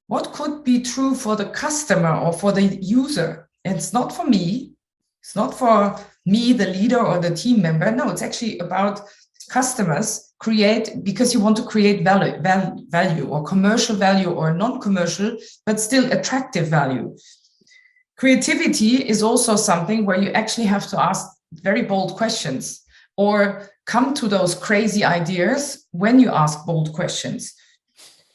what could be true for the customer or for the user. It's not for me. It's not for me, the leader or the team member. No, it's actually about customers because you want to create value or commercial value or non-commercial, but still attractive value. Creativity is also something where you actually have to ask very bold questions or come to those crazy ideas when you ask bold questions.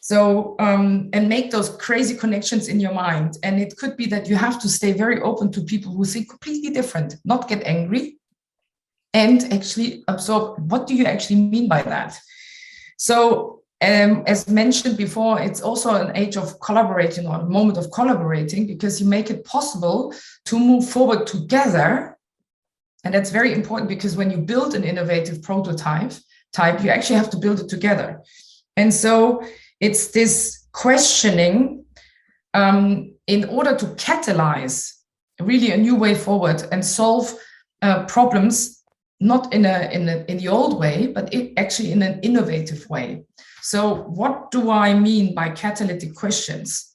So, and make those crazy connections in your mind. And it could be that you have to stay very open to people who think completely different, not get angry, and actually absorb, what do you actually mean by that? So, as mentioned before, it's also an age of collaborating, or a moment of collaborating, because you make it possible to move forward together. And that's very important, because when you build an innovative prototype, you actually have to build it together. And so it's this questioning in order to catalyze really a new way forward and solve problems, not in the old way, but actually in an innovative way. So what do I mean by catalytic questions?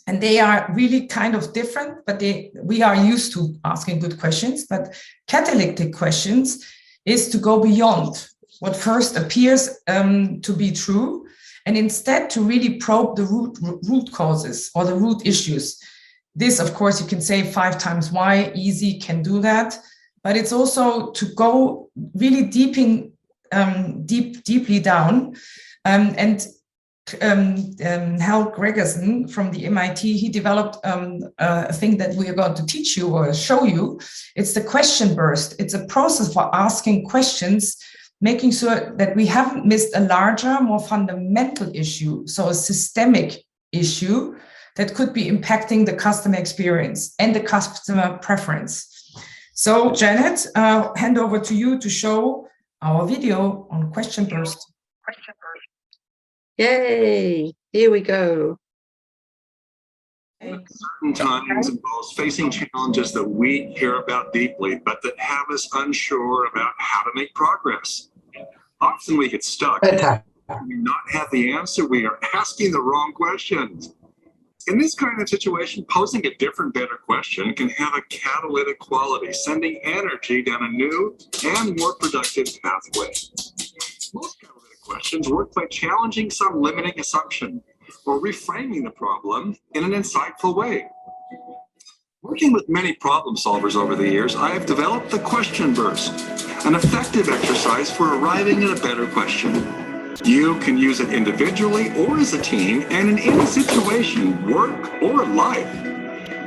And they are really kind of different, but we are used to asking good questions. But catalytic questions is to go beyond what first appears to be true, and instead to really probe the root causes or the root issues. This, of course, you can say 5 times why, easy, can do that. But it's also to go really deeply down. Hal Gregerson from the MIT, he developed a thing that we are going to teach you or show you. It's the question burst. It's a process for asking questions, making sure that we haven't missed a larger, more fundamental issue, so a systemic issue that could be impacting the customer experience and the customer preference. So Janet, hand over to you to show our video on question burst. Yay, here we go. Certain times involves facing challenges that we care about deeply, but that have us unsure about how to make progress. Often we get stuck. We not have the answer. We are asking the wrong questions. In this kind of situation, posing a different, better question can have a catalytic quality, sending energy down a new and more productive pathway. Most catalytic questions work by challenging some limiting assumption or reframing the problem in an insightful way. Working with many problem solvers over the years, I have developed the question burst, an effective exercise for arriving at a better question. You can use it individually or as a team and in any situation, work or life,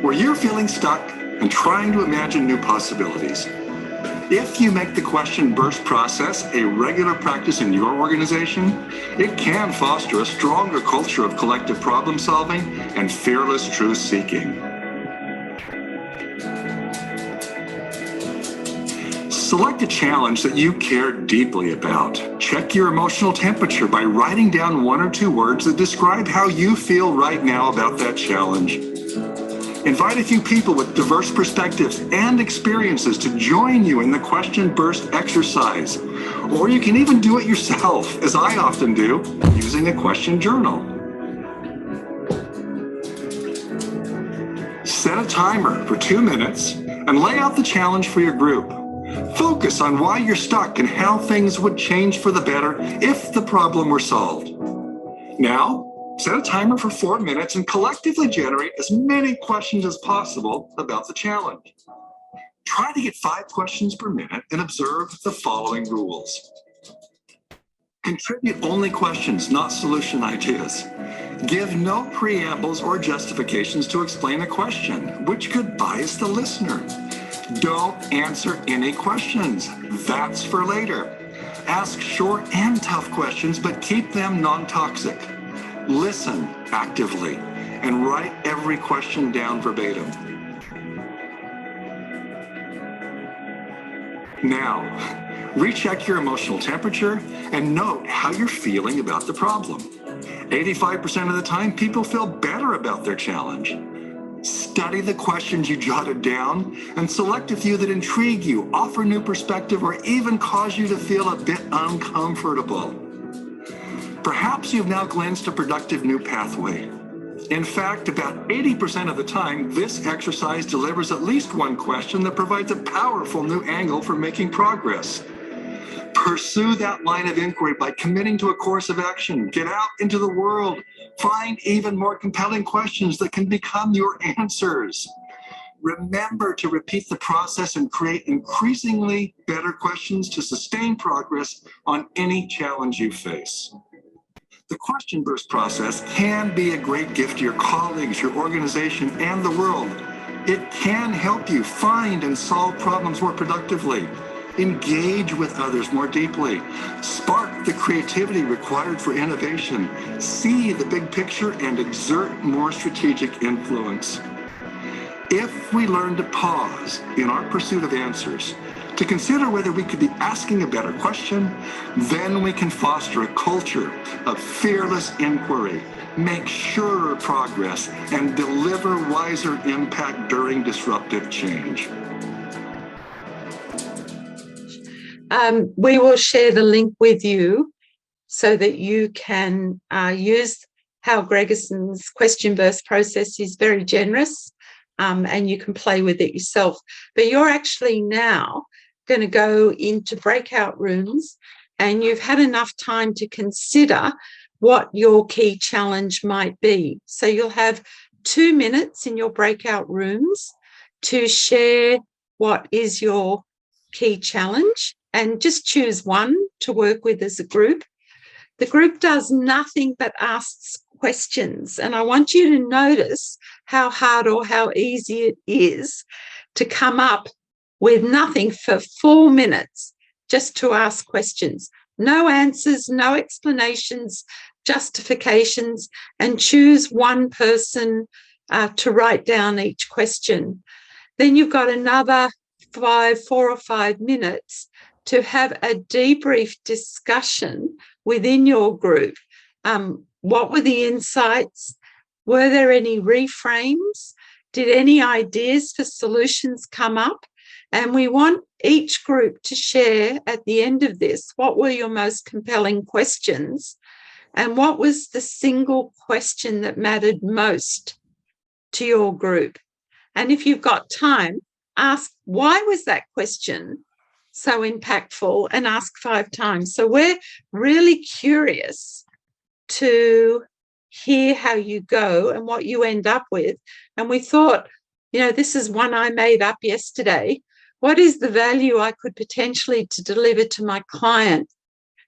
where you're feeling stuck and trying to imagine new possibilities. If you make the question burst process a regular practice in your organization, it can foster a stronger culture of collective problem solving and fearless truth seeking. Select a challenge that you care deeply about. Check your emotional temperature by writing down 1 or 2 words that describe how you feel right now about that challenge. Invite a few people with diverse perspectives and experiences to join you in the question burst exercise. Or you can even do it yourself, as I often do, using a question journal. Set a timer for 2 minutes and lay out the challenge for your group. Focus on why you're stuck and how things would change for the better if the problem were solved. Now, set a timer for 4 minutes and collectively generate as many questions as possible about the challenge. Try to get 5 questions per minute and observe the following rules. Contribute only questions, not solution ideas. Give no preambles or justifications to explain a question, which could bias the listener. Don't answer any questions. That's for later. Ask short and tough questions, but keep them non-toxic. Listen actively and write every question down verbatim. Now, recheck your emotional temperature and note how you're feeling about the problem. 85% of the time, people feel better about their challenge. Study the questions you jotted down and select a few that intrigue you, offer new perspective, or even cause you to feel a bit uncomfortable. Perhaps you've now glimpsed a productive new pathway. In fact, about 80% of the time, this exercise delivers at least 1 question that provides a powerful new angle for making progress. Pursue that line of inquiry by committing to a course of action. Get out into the world. Find even more compelling questions that can become your answers. Remember to repeat the process and create increasingly better questions to sustain progress on any challenge you face. The question burst process can be a great gift to your colleagues, your organization, and the world. It can help you find and solve problems more productively. Engage with others more deeply. Spark the creativity required for innovation. See the big picture and exert more strategic influence. If we learn to pause in our pursuit of answers, to consider whether we could be asking a better question, then we can foster a culture of fearless inquiry, make surer progress, and deliver wiser impact during disruptive change. We will share the link with you so that you can use how Gregerson's question burst process is very generous, and you can play with it yourself. But you're actually now going to go into breakout rooms, and you've had enough time to consider what your key challenge might be. So you'll have 2 minutes in your breakout rooms to share what is your key challenge, and just choose one to work with as a group. The group does nothing but asks questions, and I want you to notice how hard or how easy it is to come up with nothing for 4 minutes just to ask questions. No answers, no explanations, justifications, and choose one person to write down each question. Then you've got another 4 or 5 minutes to have a debrief discussion within your group. What were the insights? Were there any reframes? Did any ideas for solutions come up? And we want each group to share at the end of this, what were your most compelling questions? And what was the single question that mattered most to your group? And if you've got time, ask, why was that question so impactful, and ask 5 times. So we're really curious to hear how you go and what you end up with. And we thought, this is one I made up yesterday. What is the value I could potentially to deliver to my client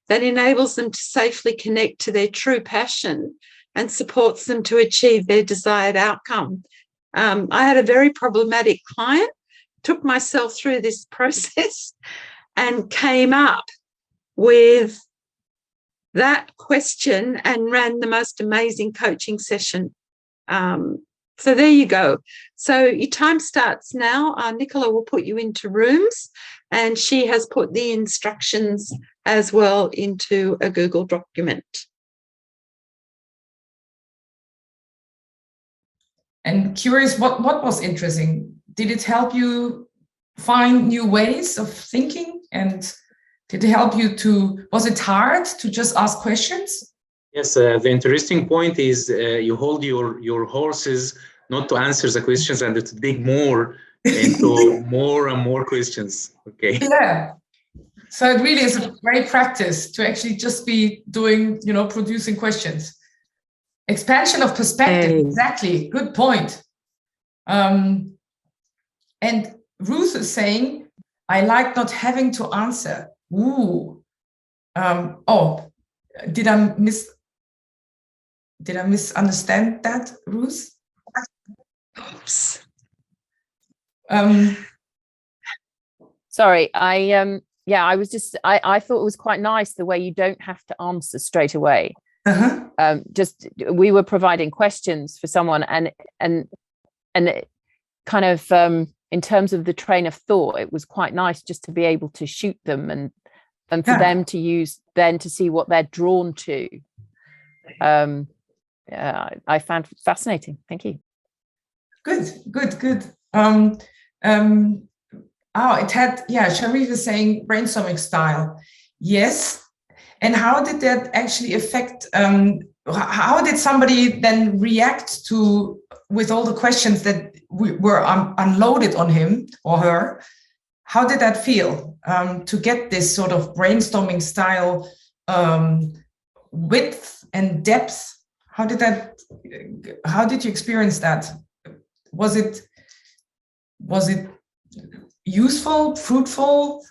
that enables them to safely connect to their true passion and supports them to achieve their desired outcome? I had a very problematic client, took myself through this process and came up with that question and ran the most amazing coaching session. So there you go. So your time starts now. Nicola will put you into rooms, and she has put the instructions as well into a Google document. And curious, what was interesting? Did it help you find new ways of thinking? And did it help you was it hard to just ask questions? Yes, the interesting point is you hold your horses not to answer the questions and to dig more into more and more questions. Okay. Yeah. So it really is a great practice to actually just be doing, producing questions. Expansion of perspective, exactly. Good point. And Ruth is saying, I like not having to answer. Ooh. Did I misunderstand that, Ruth? Oops. Sorry, I thought it was quite nice the way you don't have to answer straight away. Uh-huh. We were providing questions for someone, and it kind of in terms of the train of thought, it was quite nice just to be able to shoot them and for them to use then to see what they're drawn to. I found fascinating. Thank you. Good. It had, Sharif is saying brainstorming style. Yes. And how did that actually affect, how did somebody then react to, with all the questions that were unloaded on him or her? How did that feel to get this sort of brainstorming style width and depth? How did you experience that? Was it useful, fruitful?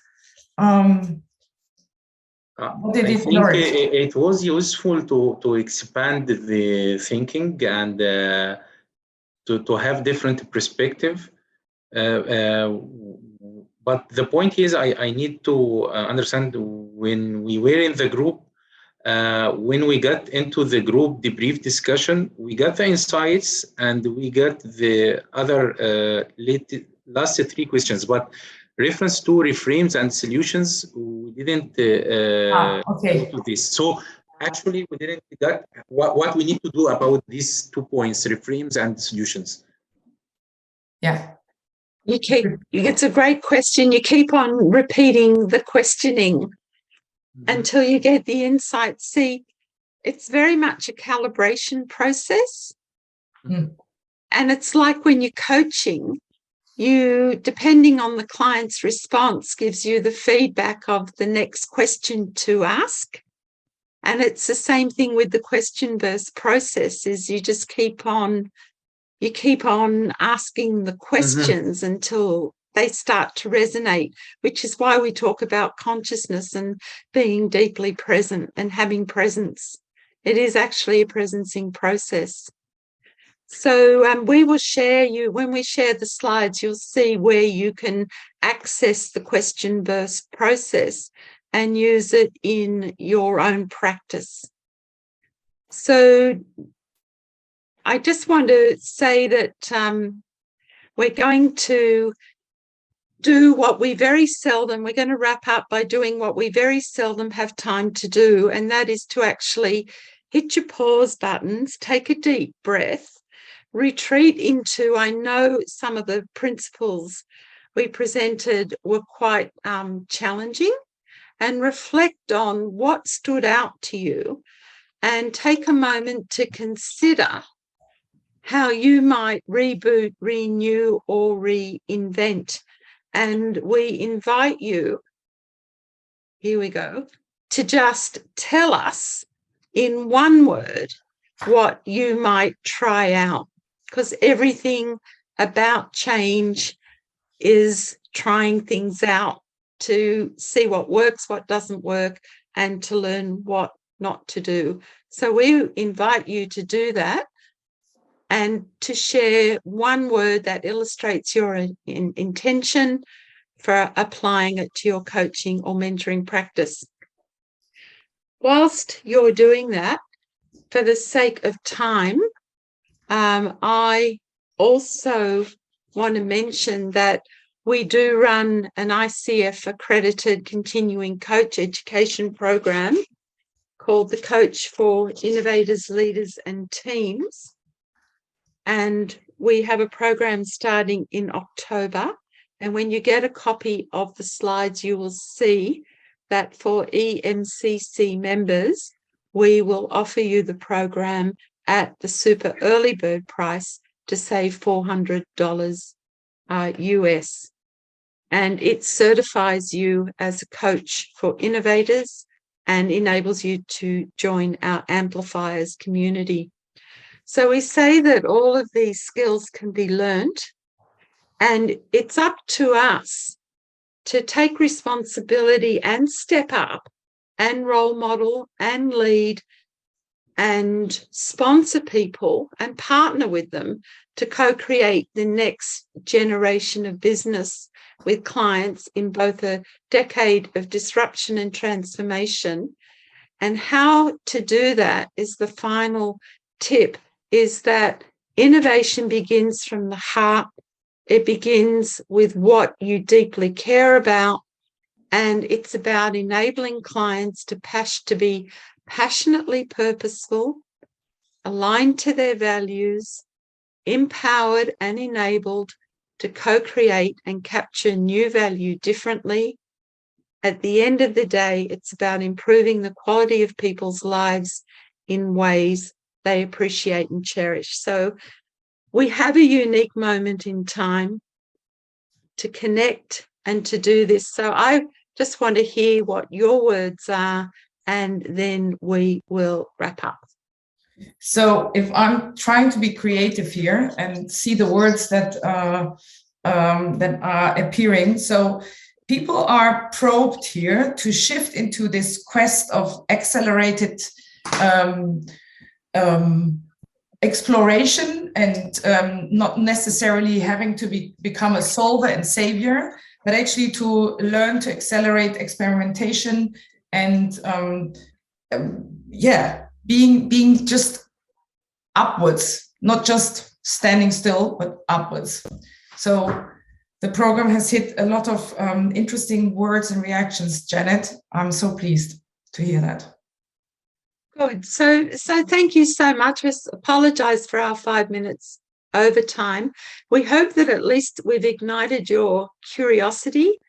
It was useful to expand the thinking and to have different perspective. But the point is, I need to understand when we were in the group, when we got into the group debrief discussion, we got the insights and we got the other last 3 questions, but reference to reframes and solutions, we didn't go to this. So actually, we didn't get what we need to do about these 2 points, reframes and solutions. Yeah. It's a great question. You keep on repeating the questioning until you get the insight. See, it's very much a calibration process. Mm. And it's like when you're coaching, you, depending on the client's response, gives you the feedback of the next question to ask. And it's the same thing with the question burst process, is you just keep on asking the questions until they start to resonate, which is why we talk about consciousness and being deeply present and having presence. It is actually a presencing process. So we will share you, when we share the slides, you'll see where you can access the question burst process and use it in your own practice. So I just want to say that we're going to do what we very seldom, we're going to wrap up by doing what we very seldom have time to do, and that is to actually hit your pause buttons, take a deep breath, retreat into, I know some of the principles we presented were quite challenging, and reflect on what stood out to you and take a moment to consider how you might reboot, renew, or reinvent. And we invite you, here we go, to just tell us in one word what you might try out, because everything about change is trying things out to see what works, what doesn't work, and to learn what not to do. So we invite you to do that and to share one word that illustrates your intention for applying it to your coaching or mentoring practice. Whilst you're doing that, for the sake of time, I also want to mention that we do run an ICF accredited continuing coach education program called the Coach for Innovators, Leaders and Teams. And we have a program starting in October. And when you get a copy of the slides, you will see that for EMCC members, we will offer you the program at the super early bird price to save $400 US. And it certifies you as a coach for innovators and enables you to join our amplifiers community. So we say that all of these skills can be learned, and it's up to us to take responsibility and step up and role model and lead and sponsor people and partner with them to co-create the next generation of business with clients in both a decade of disruption and transformation. And how to do that is the final tip, is that innovation begins from the heart. It begins with what you deeply care about, and it's about enabling clients to be passionately purposeful, aligned to their values, empowered and enabled to co-create and capture new value differently. At the end of the day, it's about improving the quality of people's lives in ways they appreciate and cherish. So we have a unique moment in time to connect and to do this. So I just want to hear what your words are, and then we will wrap up. So if I'm trying to be creative here and see the words that are appearing, so people are probed here to shift into this quest of accelerated exploration and not necessarily having to become a solver and savior, but actually to learn to accelerate experimentation and being just upwards, not just standing still, but upwards. So the program has hit a lot of interesting words and reactions, Janet. I'm so pleased to hear that. Good. So thank you so much. I apologize for our 5 minutes over time. We hope that at least we've ignited your curiosity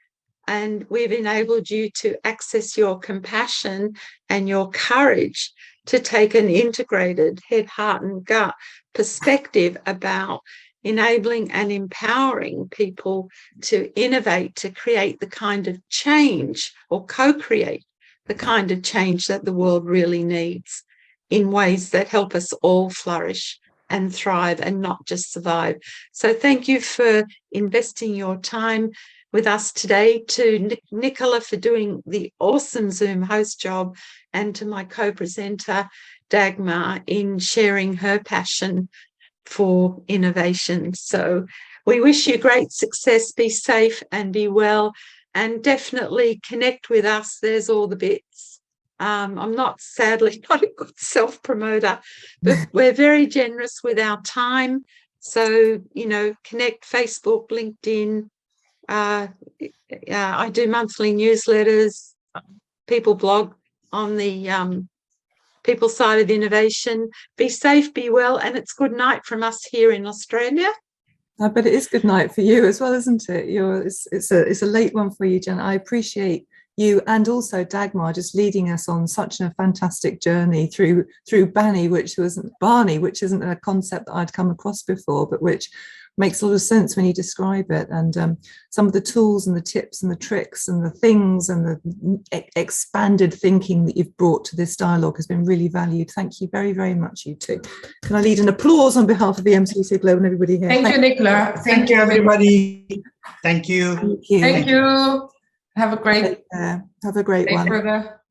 and we've enabled you to access your compassion and your courage to take an integrated head, heart and gut perspective about enabling and empowering people to innovate, to create the kind of change or co-create the kind of change that the world really needs in ways that help us all flourish and thrive and not just survive. So thank you for investing your time with us today, to Nicola for doing the awesome Zoom host job, and to my co-presenter Dagmar in sharing her passion for innovation. So we wish you great success. Be safe and be well, and definitely connect with us. There's all the bits. I'm sadly not a good self-promoter, but we're very generous with our time. So, connect Facebook, LinkedIn. I do monthly newsletters. People blog on the people side of innovation. Be safe, be well, and it's good night from us here in Australia. I bet it is good night for you as well, isn't it? It's a late one for you, Jen. I appreciate you and also Dagmar just leading us on such a fantastic journey through BANI, which isn't a concept that I'd come across before, but which makes a lot of sense when you describe it. And some of the tools and the tips and the tricks and the things and the expanded thinking that you've brought to this dialogue has been really valued. Thank you very, very much, you two. Can I lead an applause on behalf of the EMCC Global and everybody here? Thank you, Nicola. Thank you, everybody. Thank you. Thank you. Thank you. Have a great Have a great day one. further.